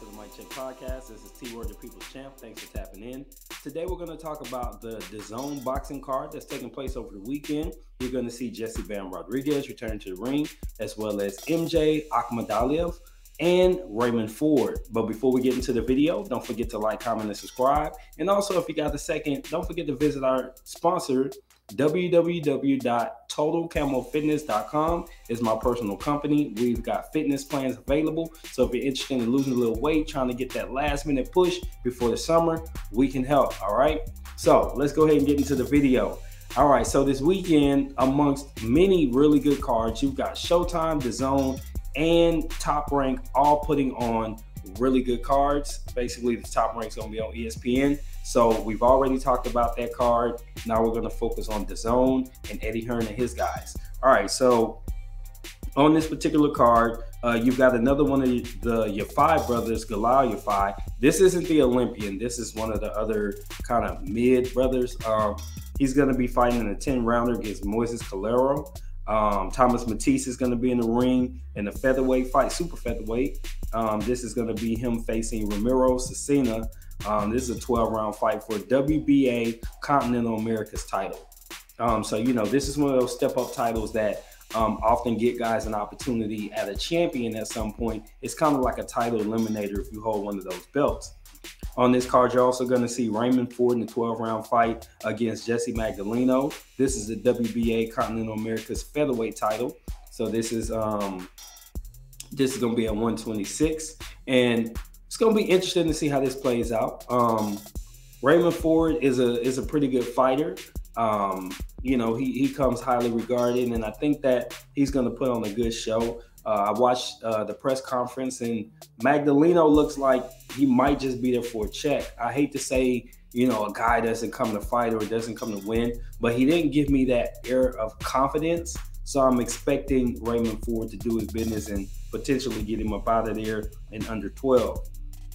to the Mike Check Podcast. This is T-Word, the People's Champ. Thanks for tapping in. Today we're going to talk about the DAZN boxing card that's taking place over the weekend. You're going to see Jessie Rodriguez return to the ring, as well as MJ, Akhmadaliev, and Raymond Ford. But before we get into the video, don't forget to like, comment, and subscribe. And also, if you got a second, don't forget to visit our sponsor, www.totalcamofitness.com is my personal company. We've got fitness plans available. So if you're interested in losing a little weight, trying to get that last minute push before the summer, we can help. All right. So let's go ahead and get into the video. All right. So this weekend, amongst many really good cards, you've got Showtime, DAZN, and Top Rank all putting on really good cards. Basically, the Top Rank's going to be on ESPN. So we've already talked about that card. Now we're going to focus on DAZN and Eddie Hearn and his guys. All right, so on this particular card, you've got another one of the Yafai brothers, Galal Yafai. This isn't the Olympian. This is one of the other kind of mid brothers. He's going to be fighting in a 10-rounder against Moises Calero. Thomas Matisse is going to be in the ring in a featherweight fight, super featherweight. This is going to be him facing Ramiro Cecina. This is a 12-round fight for WBA Continental America's title. So, you know, this is one of those step-up titles that often get guys an opportunity at a champion at some point. It's kind of like a title eliminator if you hold one of those belts. On this card, you're also going to see Raymond Ford in the 12-round fight against Jessie Magdaleno. This is the WBA Continental America's featherweight title. So this is going to be at 126, and it's going to be interesting to see how this plays out. Raymond Ford is a pretty good fighter. You know, he comes highly regarded, and I think that he's going to put on a good show. I watched the press conference, and Magdaleno looks like he might just be there for a check. I hate to say, you know, a guy doesn't come to fight or doesn't come to win, but he didn't give me that air of confidence. So I'm expecting Raymond Ford to do his business and potentially get him up out of there in under 12.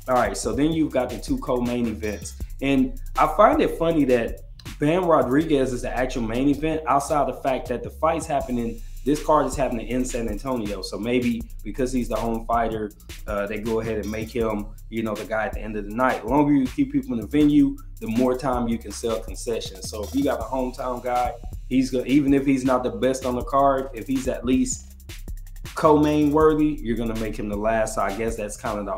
All right, so then you've got the two co-main events. And I find it funny that Bam Rodriguez is the actual main event outside the fact that the fight's happening. This card is happening in San Antonio. So maybe because he's the home fighter, they go ahead and make him, you know, the guy at the end of the night. The longer you keep people in the venue, the more time you can sell concessions. So if you got a hometown guy, he's gonna, even if he's not the best on the card, if he's at least co-main worthy, you're gonna make him the last. So I guess that's kind of the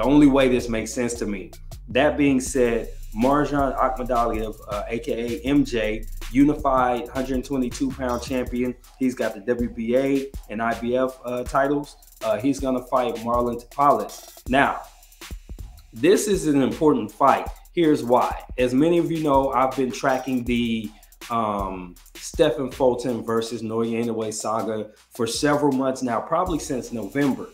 only way this makes sense to me. That being said, Murodjon Akhmadaliev, aka MJ, unified 122-pound champion. He's got the WBA and IBF titles. He's gonna fight Marlon Tapales. Now, this is an important fight. Here's why. As many of you know, I've been tracking the Stephen Fulton versus Naoya Inoue saga for several months now, probably since November.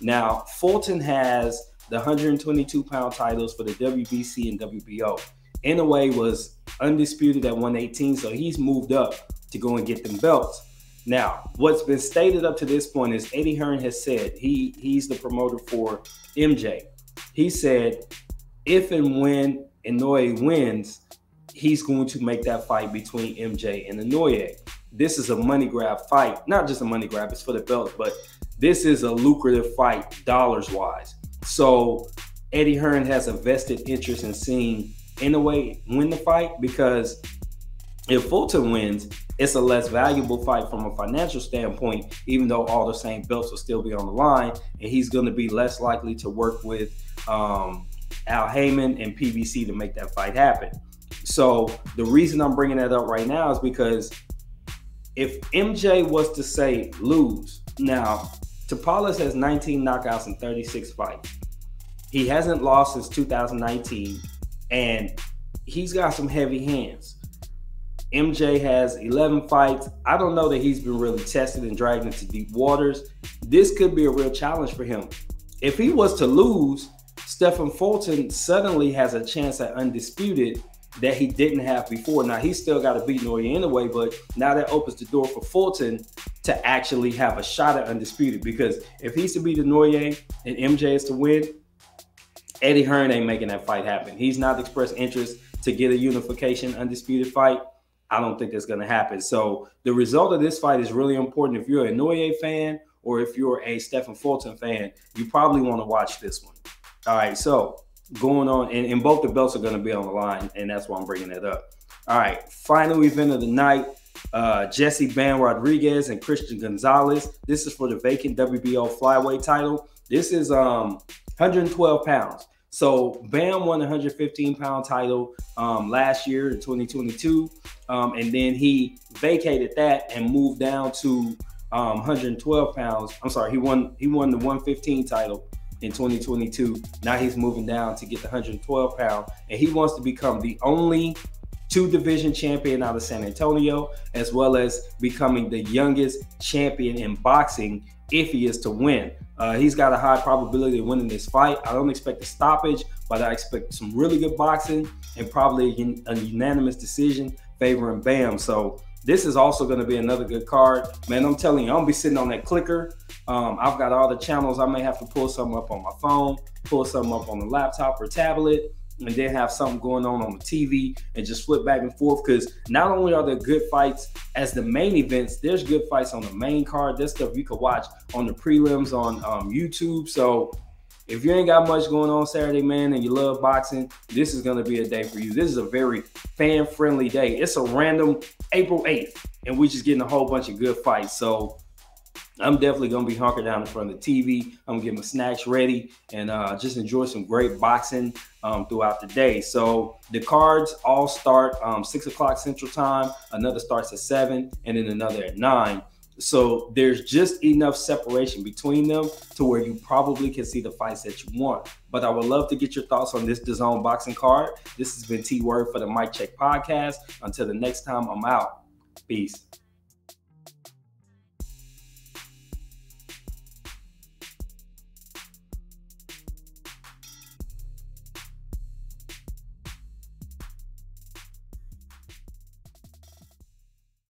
Now, Fulton has the 122-pound titles for the WBC and WBO. Inoue was undisputed at 118, so he's moved up to go and get them belts. Now, what's been stated up to this point is Eddie Hearn has said, he's the promoter for MJ. He said if and when Inoue wins, he's going to make that fight between MJ and Inoue. This is a money grab fight. Not just a money grab, it's for the belt, but this is a lucrative fight dollars-wise. So Eddie Hearn has a vested interest in seeing Inoue win the fight, because if Fulton wins, it's a less valuable fight from a financial standpoint, even though all the same belts will still be on the line, and he's going to be less likely to work with Al Heyman and PBC to make that fight happen. So the reason I'm bringing that up right now is because if MJ was to say lose, now Tapales has 19 knockouts in 36 fights. He hasn't lost since 2019, and he's got some heavy hands. MJ has 11 fights. I don't know that he's been really tested and dragged into deep waters. This could be a real challenge for him. If he was to lose, Stephen Fulton suddenly has a chance at undisputed that he didn't have before. Now, he's still got to beat Naoya Inoue, but now that opens the door for Fulton to actually have a shot at undisputed, because if he's to beat Naoya and MJ is to win, Eddie Hearn ain't making that fight happen. He's not expressed interest to get a unification undisputed fight. I don't think that's going to happen. So the result of this fight is really important. If you're a Inoue fan or if you're a Stephen Fulton fan, you probably want to watch this one. All right, so going on, and both the belts are going to be on the line, and that's why I'm bringing that up. All right, final event of the night, Jessie Bam Rodriguez and Christian Gonzalez. This is for the vacant WBO flyweight title. This is 112 pounds. So Bam won the 115-pound title last year in 2022, and then he vacated that and moved down to 112 pounds. I'm sorry, he won the 115 title in 2022. Now he's moving down to get the 112 pound, and he wants to become the only 2-division champion out of San Antonio, as well as becoming the youngest champion in boxing if he is to win. He's got a high probability of winning this fight. I don't expect a stoppage, but I expect some really good boxing and probably a unanimous decision favoring Bam. So this is also going to be another good card. Man, I'm telling you, I'm going to be sitting on that clicker. I've got all the channels. I may have to pull something up on my phone, pull something up on the laptop or tablet, and then have something going on the TV and just flip back and forth, because not only are there good fights as the main events, there's good fights on the main card. There's stuff you could watch on the prelims on YouTube. So if you ain't got much going on Saturday, man, and you love boxing, this is going to be a day for you. This is a very fan-friendly day. It's a random April 8th, and we're just getting a whole bunch of good fights. So I'm definitely going to be hunkered down in front of the TV. I'm going to get my snacks ready and just enjoy some great boxing throughout the day. So the cards all start 6 o'clock Central Time. Another starts at 7 and then another at 9. So there's just enough separation between them to where you probably can see the fights that you want. But I would love to get your thoughts on this DAZN boxing card. This has been T-Word for the Mic Check Podcast. Until the next time, I'm out. Peace.